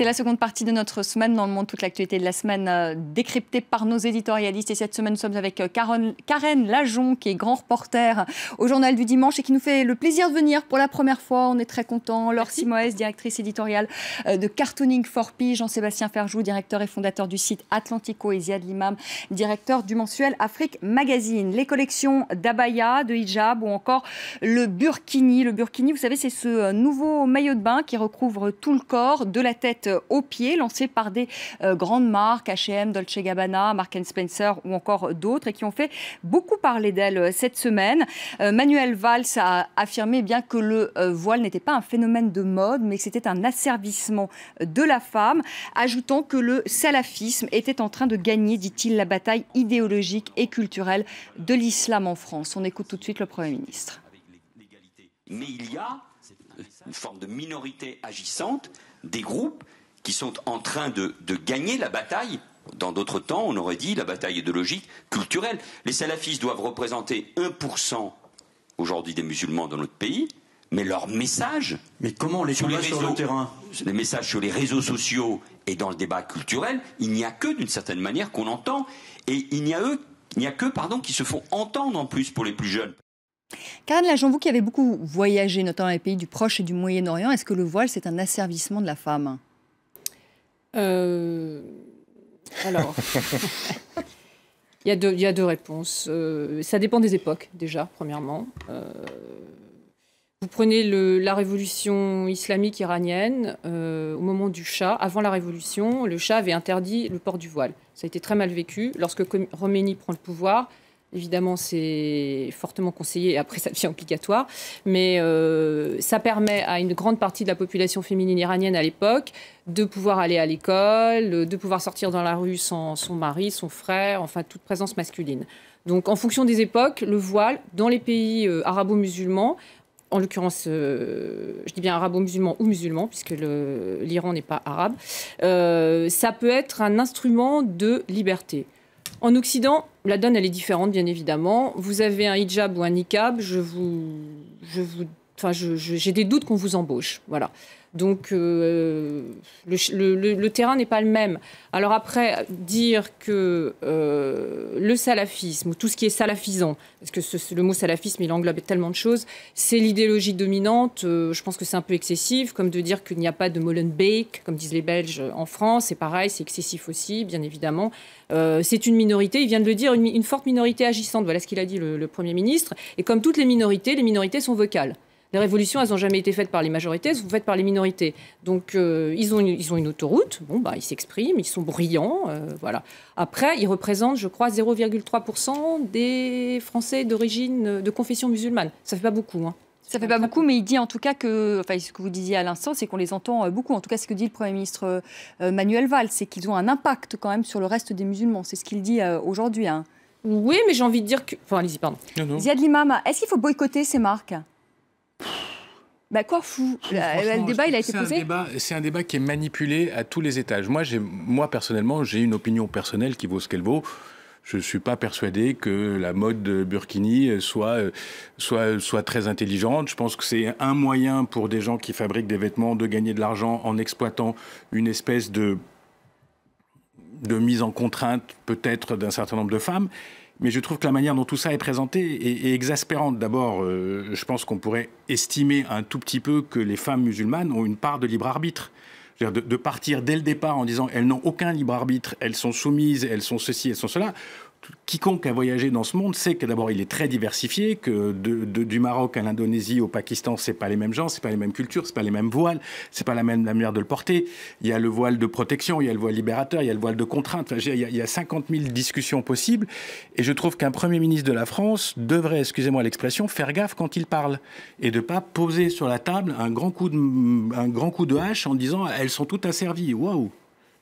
C'est la seconde partie de notre semaine dans le monde, toute l'actualité de la semaine décryptée par nos éditorialistes. Et cette semaine, nous sommes avec Karen Lajon, qui est grand reporter au Journal du Dimanche et qui nous fait le plaisir de venir pour la première fois. On est très contents. Laure Simoès, directrice éditoriale de Cartooning for Pi, Jean-Sébastien Ferjou, directeur et fondateur du site Atlantico, et Ziad Limam, directeur du mensuel Afrique Magazine. Les collections d'abaya, de hijab ou encore le burkini. Le burkini, vous savez, c'est ce nouveau maillot de bain qui recouvre tout le corps, de la tête aux pieds, lancé par des grandes marques, H&M, Dolce Gabbana, Marks & Spencer ou encore d'autres, et qui ont fait beaucoup parler d'elle cette semaine. Manuel Valls a affirmé bien que le voile n'était pas un phénomène de mode, mais que c'était un asservissement de la femme, ajoutant que le salafisme était en train de gagner, dit-il, la bataille idéologique et culturelle de l'islam en France. On écoute tout de suite le Premier ministre. Mais il y a une forme de minorité agissante, des groupes qui sont en train de gagner la bataille. Dans d'autres temps, on aurait dit la bataille idéologique, culturelle. Les salafistes doivent représenter 1% aujourd'hui des musulmans dans notre pays, mais leur message... Mais comment les combat sur le terrain? Les messages sur les réseaux sociaux et dans le débat culturel, il n'y a que, d'une certaine manière, qu'on entend. Et il n'y a que, qui se font entendre en plus pour les plus jeunes. Karen Lajon, vous qui avez beaucoup voyagé, notamment dans les pays du Proche et du Moyen-Orient, est-ce que le voile, c'est un asservissement de la femme? Alors, il y a deux réponses. Ça dépend des époques, déjà, premièrement. Vous prenez la révolution islamique iranienne, au moment du Shah. Avant la révolution, le Shah avait interdit le port du voile. Ça a été très mal vécu. Lorsque Khomeini prend le pouvoir, évidemment, c'est fortement conseillé et après, ça devient obligatoire. Mais ça permet à une grande partie de la population féminine iranienne à l'époque de pouvoir aller à l'école, de pouvoir sortir dans la rue sans son mari, son frère, enfin, toute présence masculine. Donc, en fonction des époques, le voile, dans les pays arabo-musulmans, en l'occurrence, je dis bien arabo-musulmans ou musulmans, puisque l'Iran n'est pas arabe, ça peut être un instrument de liberté. En Occident, la donne, elle est différente, bien évidemment. Vous avez un hijab ou un niqab, j'ai des doutes qu'on vous embauche. Voilà. Donc, le terrain n'est pas le même. Alors après, dire que le salafisme, ou tout ce qui est salafisant, parce que le mot salafisme, il englobe tellement de choses, c'est l'idéologie dominante. Je pense que c'est un peu excessif, comme de dire qu'il n'y a pas de Molenbeek, comme disent les Belges en France. C'est pareil, c'est excessif aussi, bien évidemment. C'est une minorité, il vient de le dire, une forte minorité agissante. Voilà ce qu'il a dit le Premier ministre. Et comme toutes les minorités sont vocales. Les révolutions, elles n'ont jamais été faites par les majorités, elles sont faites par les minorités. Donc, ils ont une autoroute. Bon, bah, ils s'expriment, ils sont brillants. Voilà. Après, ils représentent, je crois, 0,3% des Français d'origine, de confession musulmane. Ça ne fait pas beaucoup. Hein. Ça ne fait pas beaucoup, mais il dit en tout cas que, enfin, ce que vous disiez à l'instant, c'est qu'on les entend beaucoup. En tout cas, ce que dit le Premier ministre Manuel Valls, c'est qu'ils ont un impact quand même sur le reste des musulmans. C'est ce qu'il dit aujourd'hui. Hein. Oui, mais j'ai envie de dire que... Enfin, allez-y, pardon. Ziad Limam, est-ce qu'il faut boycotter ces marques? Bah quoi fou, le débat il a été posé. C'est un débat qui est manipulé à tous les étages. Moi personnellement, j'ai une opinion personnelle qui vaut ce qu'elle vaut. Je ne suis pas persuadé que la mode burkini soit très intelligente. Je pense que c'est un moyen pour des gens qui fabriquent des vêtements de gagner de l'argent en exploitant une espèce de mise en contrainte peut-être d'un certain nombre de femmes. Mais je trouve que la manière dont tout ça est présenté est exaspérante. D'abord, je pense qu'on pourrait estimer un tout petit peu que les femmes musulmanes ont une part de libre arbitre. De partir dès le départ en disant elles n'ont aucun libre arbitre, elles sont soumises, elles sont ceci, elles sont cela. Quiconque a voyagé dans ce monde sait que d'abord il est très diversifié, que du Maroc à l'Indonésie, au Pakistan, c'est pas les mêmes gens, c'est pas les mêmes cultures, c'est pas les mêmes voiles, c'est pas la même manière de le porter. Il y a le voile de protection, il y a le voile libérateur, il y a le voile de contrainte. Enfin, il y a 50 000 discussions possibles. Et je trouve qu'un Premier ministre de la France devrait, excusez-moi l'expression, faire gaffe quand il parle et de pas poser sur la table un grand coup de hache en disant elles sont toutes asservies. Waouh!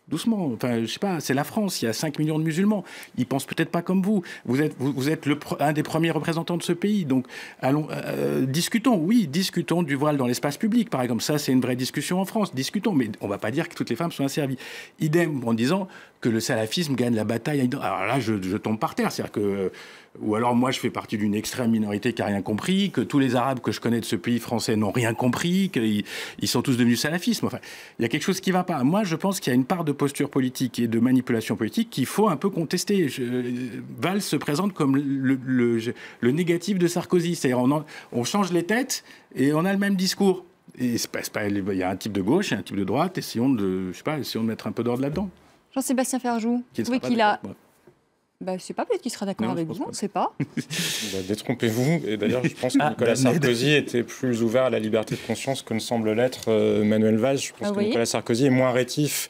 Doucement, enfin, je sais pas, c'est la France, il y a 5 millions de musulmans. Ils pensent peut-être pas comme vous. Vous êtes un des premiers représentants de ce pays. Donc, allons, discutons du voile dans l'espace public, par exemple. Ça, c'est une vraie discussion en France. Discutons, mais on va pas dire que toutes les femmes sont asservies. Idem en disant que le salafisme gagne la bataille. Alors là, je tombe par terre. C'est-à-dire que ou alors moi je fais partie d'une extrême minorité qui n'a rien compris, que tous les Arabes que je connais de ce pays français n'ont rien compris, qu'ils sont tous devenus salafistes. Enfin, il y a quelque chose qui ne va pas. Moi, je pense qu'il y a une part de posture politique et de manipulation politique qu'il faut un peu contester. Valls se présente comme le négatif de Sarkozy. C'est-à-dire on change les têtes et on a le même discours. Et il y a un type de gauche et un type de droite. Essayons de mettre un peu d'ordre là-dedans. Jean-Sébastien Ferjou, vous trouvez qu'il a... je ne sais pas, peut-être qu'il sera d'accord avec vous, on ne sait pas. Détrompez-vous. Et d'ailleurs, je pense que Nicolas Sarkozy était plus ouvert à la liberté de conscience que ne semble l'être Manuel Valls. Je pense que Nicolas Sarkozy est moins rétif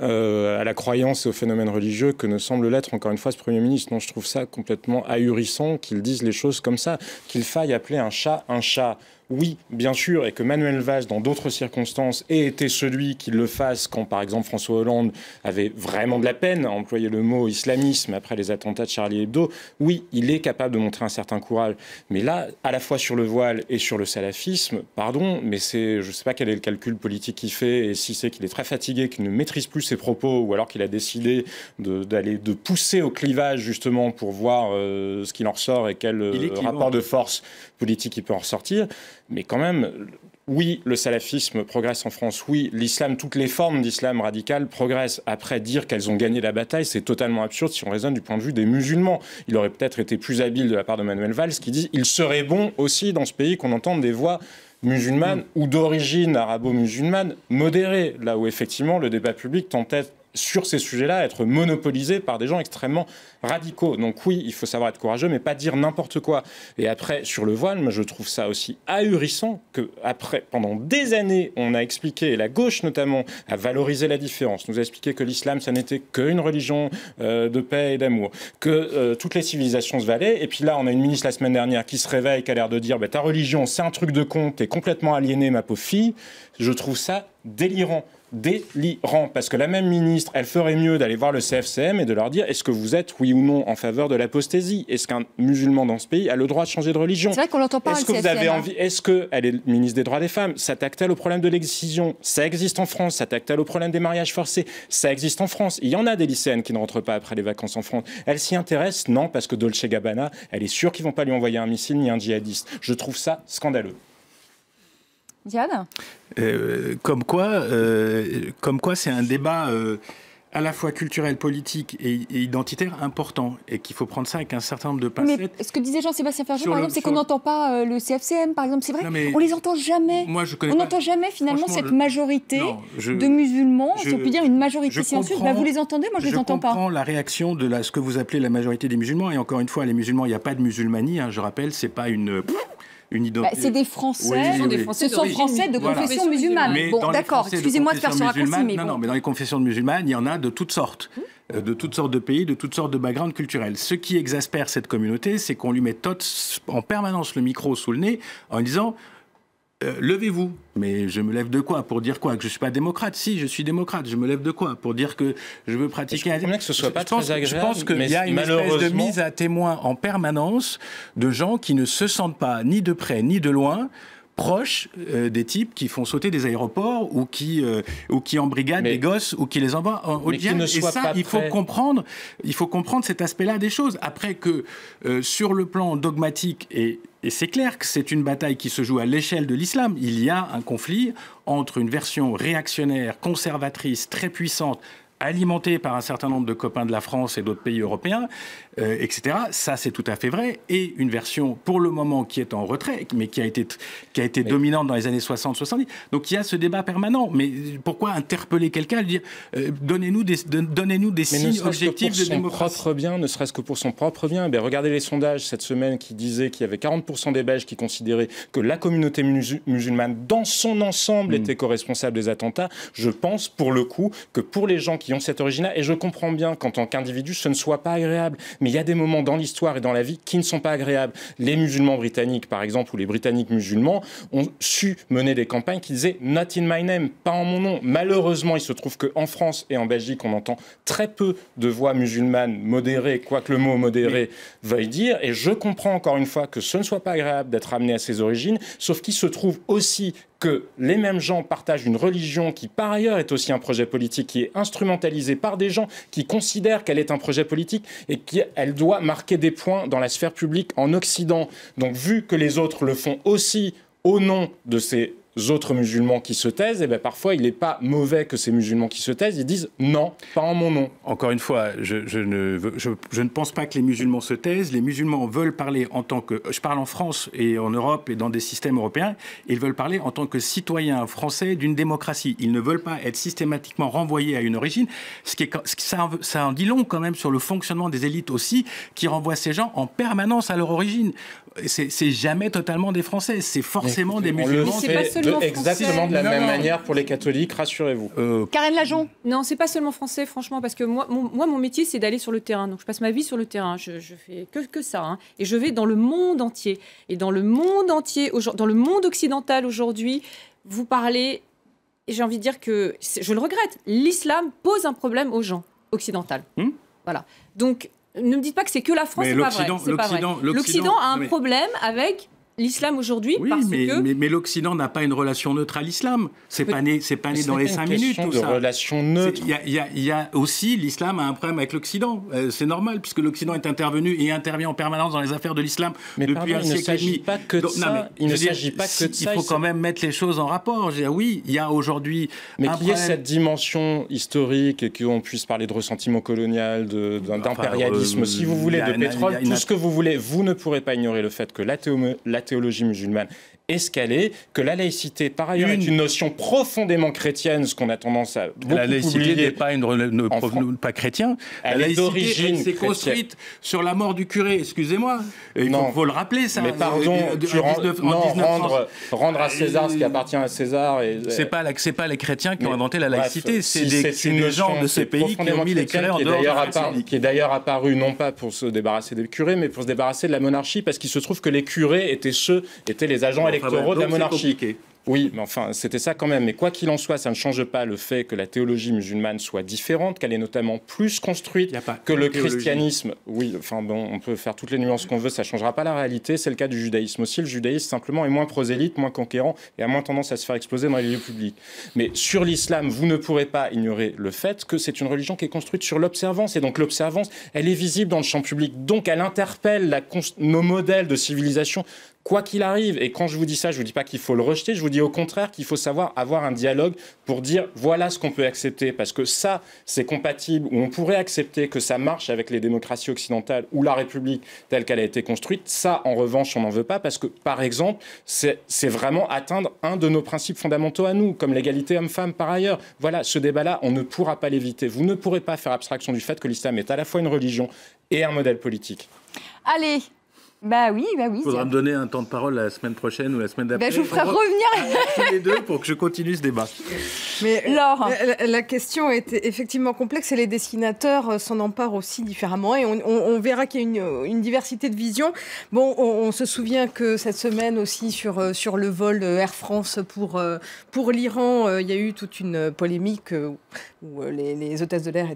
à la croyance et au phénomène religieux que ne semble l'être, encore une fois, ce Premier ministre. Non, je trouve ça complètement ahurissant qu'il dise les choses comme ça, qu'il faille appeler un chat un chat. Oui, bien sûr, et que Manuel Valls, dans d'autres circonstances, ait été celui qui le fasse quand, par exemple, François Hollande avait vraiment de la peine à employer le mot islamisme après les attentats de Charlie Hebdo. Oui, il est capable de montrer un certain courage. Mais là, à la fois sur le voile et sur le salafisme, pardon, mais je ne sais pas quel est le calcul politique qu'il fait, et si c'est qu'il est très fatigué, qu'il ne maîtrise plus ses propos, ou alors qu'il a décidé de pousser au clivage, justement, pour voir ce qu'il en ressort et quel rapport de force politique il peut en ressortir. Mais quand même, oui, le salafisme progresse en France. Oui, l'islam, toutes les formes d'islam radical progressent. Après, dire qu'elles ont gagné la bataille, c'est totalement absurde si on raisonne du point de vue des musulmans. Il aurait peut-être été plus habile de la part de Manuel Valls qui dit il serait bon aussi dans ce pays qu'on entende des voix musulmanes ou d'origine arabo-musulmane modérées, là où effectivement le débat public tentait sur ces sujets-là à être monopolisé par des gens extrêmement radicaux. Donc oui, il faut savoir être courageux, mais pas dire n'importe quoi. Et après, sur le voile, moi, je trouve ça aussi ahurissant que après, pendant des années, on a expliqué, et la gauche notamment, a valorisé la différence, nous a expliqué que l'islam, ça n'était qu'une religion de paix et d'amour, que toutes les civilisations se valaient. Et puis là, on a une ministre la semaine dernière qui se réveille, qui a l'air de dire ta religion, c'est un truc de con, t'es complètement aliéné, ma pauvre fille. Je trouve ça délirant, parce que la même ministre, elle ferait mieux d'aller voir le CFCM et de leur dire est-ce que vous êtes, oui ou non, en faveur de l'apostasie? Est-ce qu'un musulman dans ce pays a le droit de changer de religion? C'est vrai qu'on l'entend pas. Est-ce que vous avez envie? Est-ce qu'elle est ministre des droits des femmes? S'attaque-t-elle au problème de l'excision? Ça existe en France. S'attaque-t-elle au problème des mariages forcés? Ça existe en France. Il y en a des lycéennes qui ne rentrent pas après les vacances en France. Elle s'y intéresse? Non, parce que Dolce Gabbana, elle est sûre qu'ils vont pas lui envoyer un missile ni un djihadiste. Je trouve ça scandaleux. Diane ? Comme quoi c'est un débat à la fois culturel, politique et identitaire important, et qu'il faut prendre ça avec un certain nombre de pincettes. Mais ce que disait Jean-Sébastien Ferjou, par exemple, c'est qu'on n'entend pas le CFCM, par exemple. C'est vrai, on les entend jamais. On n'entend jamais, finalement, cette majorité de musulmans, si on peut dire une majorité silencieuse. Vous les entendez? Moi, je les entends pas. Je comprends la réaction de ce que vous appelez la majorité des musulmans, et encore une fois, les musulmans, il n'y a pas de musulmanie, je rappelle, c'est pas une c'est des Français, ce sont Français de confession musulmane. Bon, d'accord, excusez-moi de faire ce raccourci, mais non, mais dans les confessions musulmanes, il y en a de toutes sortes. De toutes sortes de pays, de toutes sortes de backgrounds culturels. Ce qui exaspère cette communauté, c'est qu'on lui met en permanence le micro sous le nez en disant levez-vous. Mais je me lève de quoi? Pour dire quoi? Que je ne suis pas démocrate? Si, je suis démocrate. Je me lève de quoi? Pour dire que je veux pratiquer... Je comprends bien que ce soit pas très agréable. Je pense qu'il y a une espèce de mise à témoin en permanence de gens qui ne se sentent pas ni de près ni de loin proches des types qui font sauter des aéroports ou qui embrigadent des gosses ou qui les envoient au diable. Et ça, il faut comprendre cet aspect-là des choses. Après que, sur le plan dogmatique, et c'est clair que c'est une bataille qui se joue à l'échelle de l'islam, il y a un conflit entre une version réactionnaire, conservatrice, très puissante, alimentée par un certain nombre de copains de la France et d'autres pays européens, etc. Ça, c'est tout à fait vrai. Et une version, pour le moment, qui est en retrait, mais qui a été dominante dans les années 60-70. Donc, il y a ce débat permanent. Mais pourquoi interpeller quelqu'un, dire donnez-nous des signes objectifs de démocratie? Ne serait-ce que pour son propre bien. Regardez les sondages cette semaine qui disaient qu'il y avait 40% des Belges qui considéraient que la communauté musulmane, dans son ensemble, était co-responsable des attentats. Je pense, pour le coup, que pour les gens qui ont cette origine-là, et je comprends bien qu'en tant qu'individu, ce ne soit pas agréable, mais il y a des moments dans l'histoire et dans la vie qui ne sont pas agréables. Les musulmans britanniques, par exemple, ou les britanniques musulmans, ont su mener des campagnes qui disaient « Not in my name », pas en mon nom. Malheureusement, il se trouve qu'en France et en Belgique, on entend très peu de voix musulmanes modérées, quoi que le mot modéré veuille dire, et je comprends encore une fois que ce ne soit pas agréable d'être amené à ses origines, sauf qu'il se trouve aussi que les mêmes gens partagent une religion qui, par ailleurs, est aussi un projet politique, qui est instrumentalisée par des gens qui considèrent qu'elle est un projet politique et qu'elle doit marquer des points dans la sphère publique en Occident. Donc, vu que les autres le font aussi au nom de ces autres musulmans qui se taisent, et bien parfois il n'est pas mauvais que ces musulmans qui se taisent, ils disent non, pas en mon nom. Encore une fois, je ne pense pas que les musulmans se taisent. Les musulmans veulent parler en tant que... Je parle en France et en Europe et dans des systèmes européens. Ils veulent parler en tant que citoyens français d'une démocratie. Ils ne veulent pas être systématiquement renvoyés à une origine. Ça en dit long quand même sur le fonctionnement des élites aussi, qui renvoient ces gens en permanence à leur origine. C'est jamais totalement des Français, c'est forcément des musulmans. Exactement de la même manière pour les catholiques, rassurez-vous. Karen Lajon. Non, c'est pas seulement français, franchement, parce que moi, mon métier, c'est d'aller sur le terrain. Donc, je passe ma vie sur le terrain. Je fais que ça. Hein. Et je vais dans le monde entier. Et dans le monde entier, dans le monde occidental aujourd'hui, vous parlez, et j'ai envie de dire que, je le regrette, l'islam pose un problème aux gens occidentaux. Voilà. Donc, ne me dites pas que c'est que la France, c'est pas vrai. L'Occident a un problème avec l'islam aujourd'hui, parce que... Mais l'Occident n'a pas une relation neutre à l'islam. C'est pas né dans les 5 minutes, tout ça. Relation neutre. Il y a aussi, l'islam a un problème avec l'Occident. C'est normal, puisque l'Occident est intervenu et intervient en permanence dans les affaires de l'islam depuis un siècle et demi. Il ne s'agit pas que de ça. Il faut quand même mettre les choses en rapport. Oui, il y a aujourd'hui... Mais qu'il y ait cette dimension historique et qu'on puisse parler de ressentiment colonial, d'impérialisme, si vous voulez, de pétrole, tout ce que vous voulez, vous ne pourrez pas ignorer le fait que la théologie musulmane escalée, que la laïcité, par ailleurs, est une notion profondément chrétienne, ce qu'on a tendance à beaucoup oublier. La laïcité n'est pas pas chrétien. La laïcité, elle s'est construite sur la mort du curé, excusez-moi. Il faut le rappeler, ça. Mais pardon, rendre à César ce qui appartient à César. C'est pas les chrétiens qui ont inventé la laïcité, c'est des gens de ce pays qui ont mis les curés en dehors. Qui est d'ailleurs apparu non pas pour se débarrasser des curés, mais pour se débarrasser de la monarchie, parce qu'il se trouve que les curés étaient les agents électoraux de la monarchie. Oui, mais enfin, c'était ça quand même. Mais quoi qu'il en soit, ça ne change pas le fait que la théologie musulmane soit différente, qu'elle est notamment plus construite que le christianisme. Oui, enfin bon, on peut faire toutes les nuances qu'on veut, ça ne changera pas la réalité. C'est le cas du judaïsme aussi. Le judaïsme, simplement, est moins prosélyte, moins conquérant et a moins tendance à se faire exploser dans les lieux publics. Mais sur l'islam, vous ne pourrez pas ignorer le fait que c'est une religion qui est construite sur l'observance. Et donc l'observance, elle est visible dans le champ public. Donc elle interpelle nos modèles de civilisation, quoi qu'il arrive. Et quand je vous dis ça, je ne vous dis pas qu'il faut le rejeter, je vous dis au contraire qu'il faut savoir avoir un dialogue pour dire voilà ce qu'on peut accepter, parce que ça, c'est compatible, ou on pourrait accepter que ça marche avec les démocraties occidentales ou la République telle qu'elle a été construite. Ça, en revanche, on n'en veut pas, parce que, par exemple, c'est vraiment atteindre un de nos principes fondamentaux à nous, comme l'égalité homme-femme par ailleurs. Voilà, ce débat-là, on ne pourra pas l'éviter. Vous ne pourrez pas faire abstraction du fait que l'islam est à la fois une religion et un modèle politique. Allez. Bah oui. Il faudra me donner un temps de parole la semaine prochaine ou la semaine d'après. Je vous ferai revenir tous les deux pour que je continue ce débat. Mais la question est effectivement complexe et les dessinateurs s'en emparent aussi différemment. Et on verra qu'il y a une diversité de visions. Bon, on se souvient que cette semaine aussi sur le vol Air France pour l'Iran, il y a eu toute une polémique où les hôtesses de l'air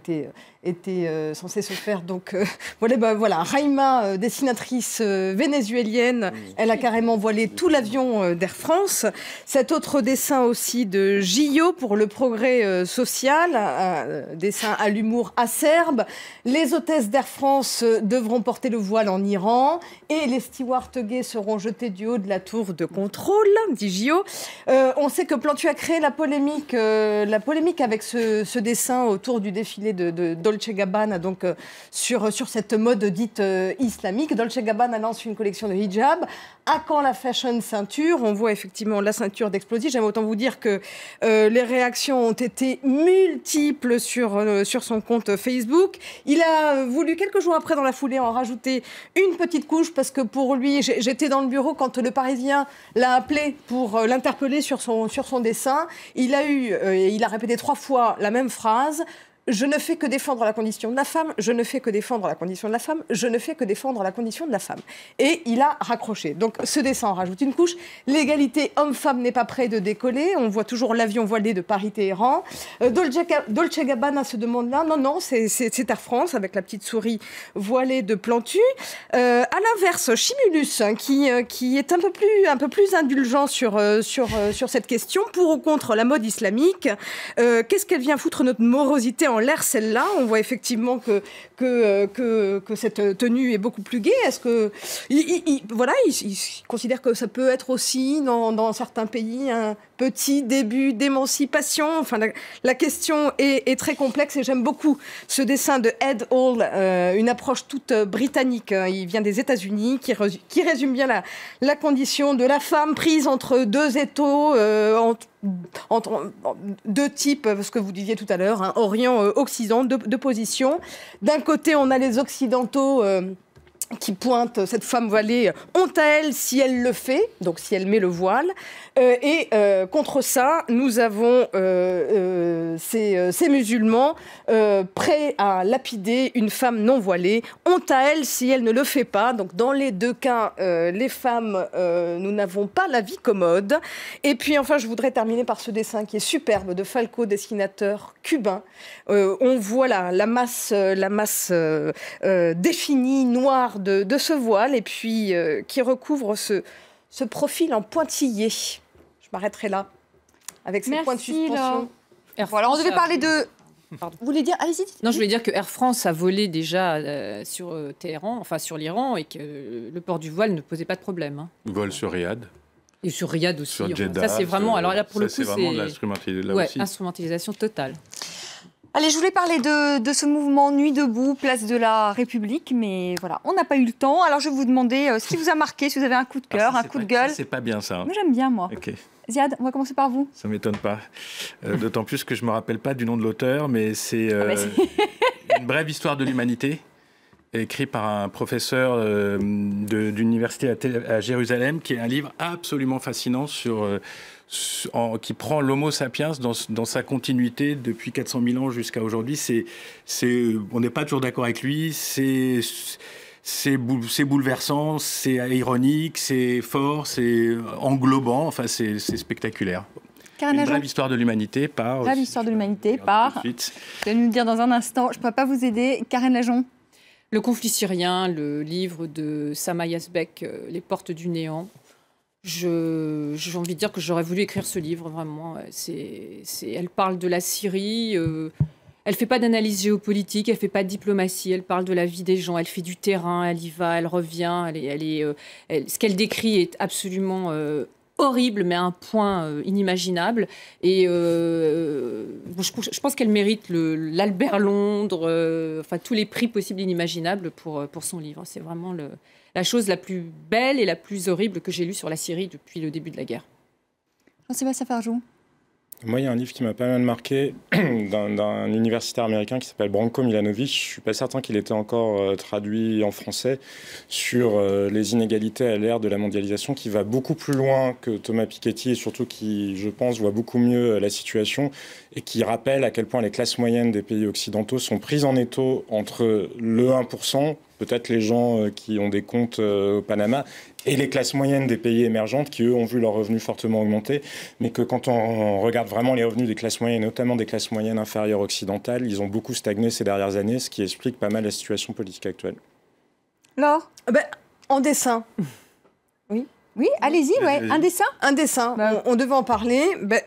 étaient censées se faire. Donc voilà, Raïma, dessinatrice vénézuélienne, elle a carrément voilé tout l'avion d'Air France. Cet autre dessin aussi de Gillot pour le progrès social, dessin à l'humour acerbe. Les hôtesses d'Air France devront porter le voile en Iran et les stewards gays seront jetés du haut de la tour de contrôle, dit Gillot. On sait que Plantu a créé la polémique avec ce dessin autour du défilé de Dolce Gabbana, donc sur cette mode dite islamique. Dolce Gabbana lance une collection de hijab. À quand la fashion ceinture? On voit effectivement la ceinture d'explosif. J'aime autant vous dire que les réactions ont été multiples sur son compte Facebook. Il a voulu, quelques jours après, dans la foulée, en rajouter une petite couche parce que pour lui, j'étais dans le bureau quand le Parisien l'a appelé pour l'interpeller sur son dessin. Il a répété 3 fois la même phrase. je ne fais que défendre la condition de la femme, je ne fais que défendre la condition de la femme, je ne fais que défendre la condition de la femme. Et il a raccroché. Donc ce dessin en rajoute une couche. L'égalité homme-femme n'est pas près de décoller. On voit toujours l'avion voilé de Paris-Téhéran. Dolce Gabbana se demande là, non, c'est Air France avec la petite souris voilée de Plantu. À l'inverse, Chimulus, hein, qui est un peu plus indulgent sur cette question, pour ou contre la mode islamique. Qu'est-ce qu'elle vient foutre notre morosité en l'air, celle-là? On voit effectivement que cette tenue est beaucoup plus gaie. Est-ce que il considère que ça peut être aussi dans certains pays un petit début d'émancipation? Enfin, la question est très complexe et j'aime beaucoup ce dessin de Ed Hall, une approche toute britannique. Il vient des États-Unis, qui résume bien la condition de la femme prise entre deux étaux, entre deux types, ce que vous disiez tout à l'heure, hein, Orient-Occident, deux positions. D'un côté, on a les Occidentaux qui pointent cette femme voilée, honte à elle si elle le fait, donc si elle met le voile. Et contre ça, nous avons ces musulmans prêts à lapider une femme non voilée. Honte à elle si elle ne le fait pas. Donc dans les deux cas, les femmes, nous n'avons pas la vie commode. Et puis enfin, je voudrais terminer par ce dessin qui est superbe de Falco, dessinateur cubain. On voit la masse définie, noire de ce voile, et puis qui recouvre ce profil en pointillé. Je m'arrêterai là, avec ces points de suspension. Voilà, on devait parler de... Pardon. Vous voulez dire, allez-y. Non, je voulais dire que Air France a volé déjà sur Téhéran, enfin sur l'Iran, et que le port du voile ne posait pas de problème. Hein. Vol sur Riyad. Et sur Riyad aussi. Sur Jeddah, ça, c'est vraiment... Alors là, pour le coup, c'est vraiment de l'instrumentalisation. Instrumentalisation totale. Allez, je voulais parler de ce mouvement Nuit debout, place de la République, mais voilà, on n'a pas eu le temps. Alors je vais vous demander ce qui vous a marqué, si vous avez un coup de cœur, un coup de gueule. C'est pas bien ça. Moi j'aime bien, moi. Okay. Ziad, on va commencer par vous. Ça m'étonne pas. D'autant plus que je me rappelle pas du nom de l'auteur, mais c'est une brève histoire de l'humanité, écrit par un professeur d'université à Jérusalem, qui est un livre absolument fascinant qui prend l'Homo sapiens dans sa continuité depuis 400 000 ans jusqu'à aujourd'hui. On n'est pas toujours d'accord avec lui, c'est bouleversant, c'est ironique, c'est fort, c'est englobant, enfin c'est spectaculaire. Une brève histoire de l'humanité par... Brève histoire de l'humanité par... Vous allez nous le dire dans un instant, je ne pourrais pas vous aider. Karen Lajon. Le conflit syrien, le livre de Sama Yazbek, Les portes du néant. J'ai envie de dire que j'aurais voulu écrire ce livre, vraiment. Elle parle de la Syrie, elle ne fait pas d'analyse géopolitique, elle ne fait pas de diplomatie, elle parle de la vie des gens, elle fait du terrain, elle y va, elle revient. Ce qu'elle décrit est absolument horrible, mais à un point inimaginable. Et je pense qu'elle mérite l'Albert Londres, enfin tous les prix possibles inimaginables pour son livre. C'est vraiment la chose la plus belle et la plus horrible que j'ai lue sur la Syrie depuis le début de la guerre. Jean-Sébastien Farjou. Moi, il y a un livre qui m'a pas mal marqué d'un universitaire américain qui s'appelle Branko Milanovic. Je suis pas certain qu'il était encore traduit en français, sur les inégalités à l'ère de la mondialisation, qui va beaucoup plus loin que Thomas Piketty et surtout qui, je pense, voit beaucoup mieux la situation et qui rappelle à quel point les classes moyennes des pays occidentaux sont prises en étau entre le 1%, peut-être les gens qui ont des comptes au Panama, et les classes moyennes des pays émergentes qui, eux, ont vu leurs revenus fortement augmenter, mais que quand on regarde vraiment les revenus des classes moyennes, notamment des classes moyennes inférieures occidentales, ils ont beaucoup stagné ces dernières années, ce qui explique pas mal la situation politique actuelle. Laure ? En dessin. Oui, allez-y, ouais. Un dessin ? Un dessin. On devait en parler.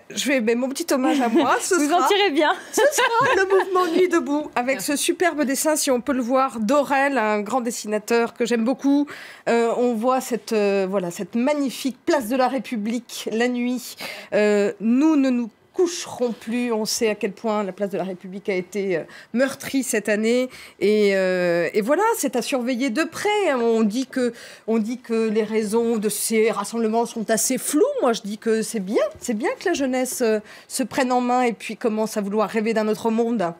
Je vais mon petit hommage à moi. Vous en tirez bien. Ce sera le mouvement Nuit debout, avec ce superbe dessin, si on peut le voir, d'Aurel, un grand dessinateur que j'aime beaucoup. On voit cette magnifique place de la République la nuit. Nous ne nous coucheront plus. On sait à quel point la place de la République a été meurtrie cette année. Et voilà, c'est à surveiller de près. On dit que les raisons de ces rassemblements sont assez floues. Moi, je dis que c'est bien que la jeunesse se prenne en main et puis commence à vouloir rêver d'un autre monde.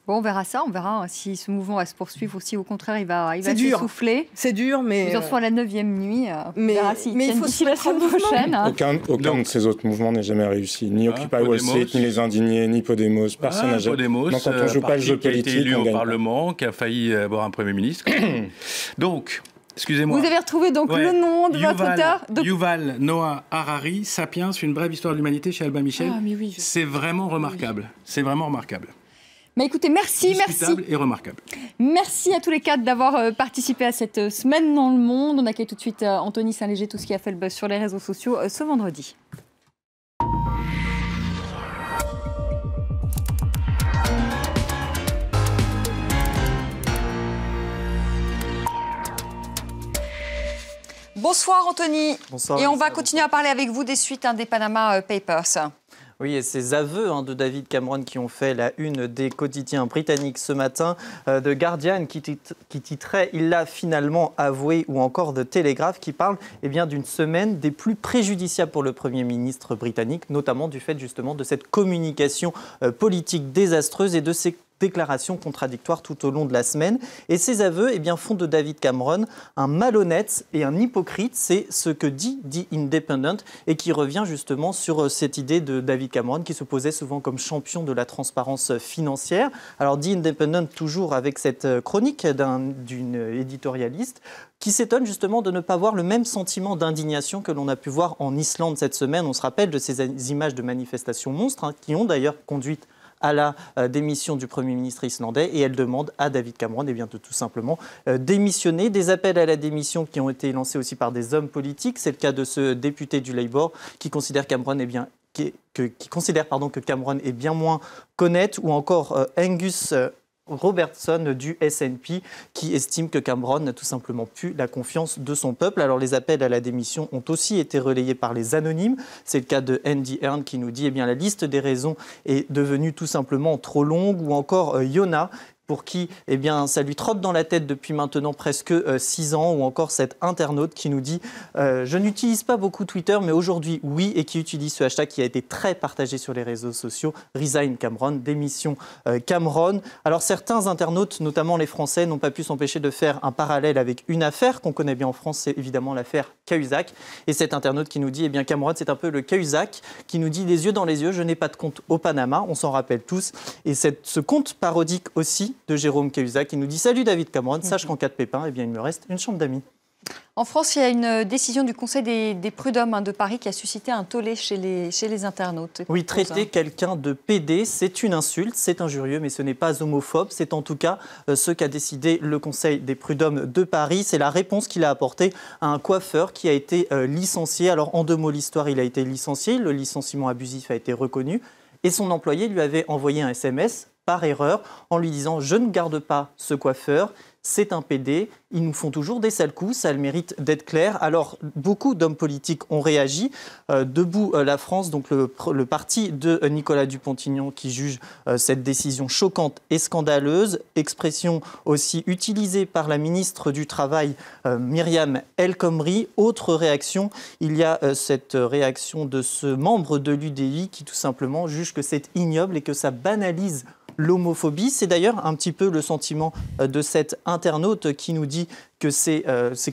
Bon, on verra ça, on verra si ce mouvement va se poursuivre ou si au contraire il va s'essouffler. C'est dur, mais... Ils en sont à la 9e nuit, on verra s'ils tiennent d'ici la semaine prochaine. Aucun de ces autres mouvements n'est jamais réussi, ni Occupy Wall Street, ni les Indignés, ni Podemos, personne n'a jamais... Podemos, quand on joue pas le jeu politique, qui a été élu au Parlement, qui a failli avoir un Premier ministre. Donc... Excusez-moi. Vous avez retrouvé donc le nom de votre auteur Yuval Noah Harari, Sapiens, une brève histoire de l'humanité chez Albin Michel. C'est vraiment remarquable. C'est vraiment remarquable. Mais écoutez, merci. Et remarquable. Merci à tous les quatre d'avoir participé à cette semaine dans le monde. On accueille tout de suite Anthony Saint-Léger, tout ce qui a fait le buzz sur les réseaux sociaux ce vendredi. Bonsoir Anthony. Bonsoir. Et on va continuer à parler avec vous des suites des Panama Papers. Oui, et ces aveux de David Cameron qui ont fait la une des quotidiens britanniques ce matin, de Guardian qui titrait « Il l'a finalement avoué » ou encore de Telegraph qui parle d'une semaine des plus préjudiciables pour le Premier ministre britannique, notamment du fait justement de cette communication politique désastreuse et de ces déclarations contradictoires tout au long de la semaine. Et ces aveux font de David Cameron un malhonnête et un hypocrite. C'est ce que dit The Independent et qui revient justement sur cette idée de David Cameron qui se posait souvent comme champion de la transparence financière. Alors The Independent, toujours avec cette chronique d'une éditorialiste, qui s'étonne justement de ne pas voir le même sentiment d'indignation que l'on a pu voir en Islande cette semaine. On se rappelle de ces images de manifestations monstres qui ont d'ailleurs conduit à la démission du Premier ministre islandais et elle demande à David Cameron de tout simplement démissionner. Des appels à la démission qui ont été lancés aussi par des hommes politiques. C'est le cas de ce député du Labour qui considère Cameron que Cameron est bien moins qu'honnête, ou encore Angus Robertson du SNP qui estime que Cameron n'a tout simplement plus la confiance de son peuple. Alors les appels à la démission ont aussi été relayés par les anonymes. C'est le cas de Andy Hearn qui nous dit la liste des raisons est devenue tout simplement trop longue, ou encore Yona pour qui ça lui trotte dans la tête depuis maintenant presque 6 ans, ou encore cet internaute qui nous dit je n'utilise pas beaucoup Twitter, mais aujourd'hui oui, et qui utilise ce hashtag qui a été très partagé sur les réseaux sociaux, Resign Cameron, démission Cameron. Alors certains internautes, notamment les Français, n'ont pas pu s'empêcher de faire un parallèle avec une affaire qu'on connaît bien en France, c'est évidemment l'affaire Cahuzac. Et cet internaute qui nous dit Cameron, c'est un peu le Cahuzac qui nous dit les yeux dans les yeux, je n'ai pas de compte au Panama, on s'en rappelle tous. Et ce compte parodique aussi de Jérôme Cahuzac qui nous dit « Salut David Cameron, sache qu'en cas de pépin, il me reste une chambre d'amis ». En France, il y a une décision du Conseil des prud'hommes de Paris qui a suscité un tollé chez les internautes. Oui, traiter quelqu'un de PD, c'est une insulte, c'est injurieux, mais ce n'est pas homophobe. C'est en tout cas ce qu'a décidé le Conseil des prud'hommes de Paris. C'est la réponse qu'il a apportée à un coiffeur qui a été licencié. Alors, en 2 mots, l'histoire, il a été licencié. Le licenciement abusif a été reconnu. Et son employé lui avait envoyé un SMS par erreur en lui disant « Je ne garde pas ce coiffeur, c'est un PD, ils nous font toujours des sales coups, ça a le mérite d'être clair ». Alors, beaucoup d'hommes politiques ont réagi. Debout la France, donc le parti de Nicolas Dupont-Aignan qui juge cette décision choquante et scandaleuse. Expression aussi utilisée par la ministre du Travail, Myriam El Khomri. Autre réaction, il y a cette réaction de ce membre de l'UDI qui tout simplement juge que c'est ignoble et que ça banalise l'homophobie. C'est d'ailleurs un petit peu le sentiment de cet internaute qui nous dit que ces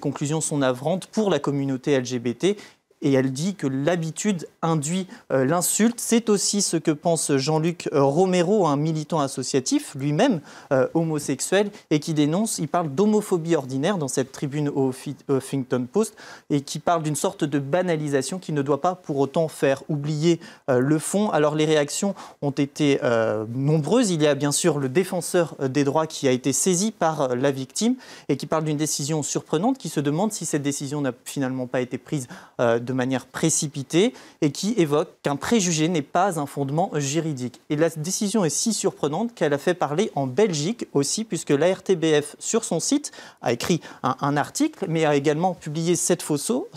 conclusions sont navrantes pour la communauté LGBT. Et elle dit que l'habitude induit l'insulte. C'est aussi ce que pense Jean-Luc Romero, un militant associatif, lui-même homosexuel, et qui dénonce, il parle d'homophobie ordinaire dans cette tribune au Huffington Post, et qui parle d'une sorte de banalisation qui ne doit pas pour autant faire oublier le fond. Alors les réactions ont été nombreuses. Il y a bien sûr le défenseur des droits qui a été saisi par la victime et qui parle d'une décision surprenante, qui se demande si cette décision n'a finalement pas été prise de manière précipitée et qui évoque qu'un préjugé n'est pas un fondement juridique. Et la décision est si surprenante qu'elle a fait parler en Belgique aussi, puisque la RTBF, sur son site, a écrit un article, mais a également publié cette photo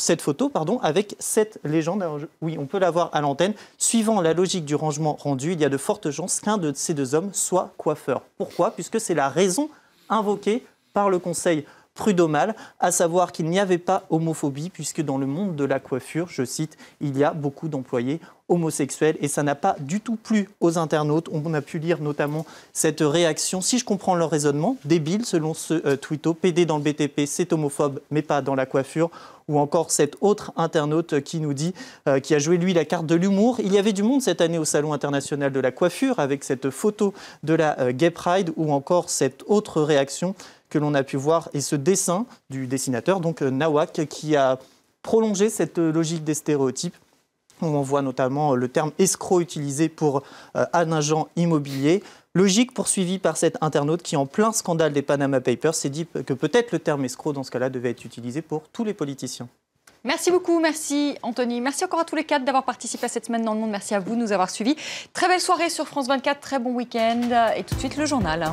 avec cette légende. Alors, oui, on peut la voir à l'antenne. Suivant la logique du rangement rendu, il y a de fortes chances qu'un de ces 2 hommes soit coiffeur. Pourquoi ? Puisque c'est la raison invoquée par le Conseil prud'homale, à savoir qu'il n'y avait pas homophobie, puisque dans le monde de la coiffure, je cite, il y a beaucoup d'employés homosexuels, et ça n'a pas du tout plu aux internautes. On a pu lire notamment cette réaction, si je comprends leur raisonnement, débile selon ce tweeto, PD dans le BTP, c'est homophobe, mais pas dans la coiffure. Ou encore cet autre internaute qui nous dit, qui a joué lui la carte de l'humour. Il y avait du monde cette année au Salon international de la coiffure avec cette photo de la Gay Pride, ou encore cette autre réaction que l'on a pu voir et ce dessin du dessinateur, donc Nawak, qui a prolongé cette logique des stéréotypes. On voit notamment le terme escroc utilisé pour un agent immobilier. Logique poursuivie par cet internaute qui, en plein scandale des Panama Papers, s'est dit que peut-être le terme escroc, dans ce cas-là, devait être utilisé pour tous les politiciens. Merci beaucoup, merci Anthony. Merci encore à tous les quatre d'avoir participé à cette semaine dans le monde. Merci à vous de nous avoir suivis. Très belle soirée sur France 24, très bon week-end. Et tout de suite, le journal.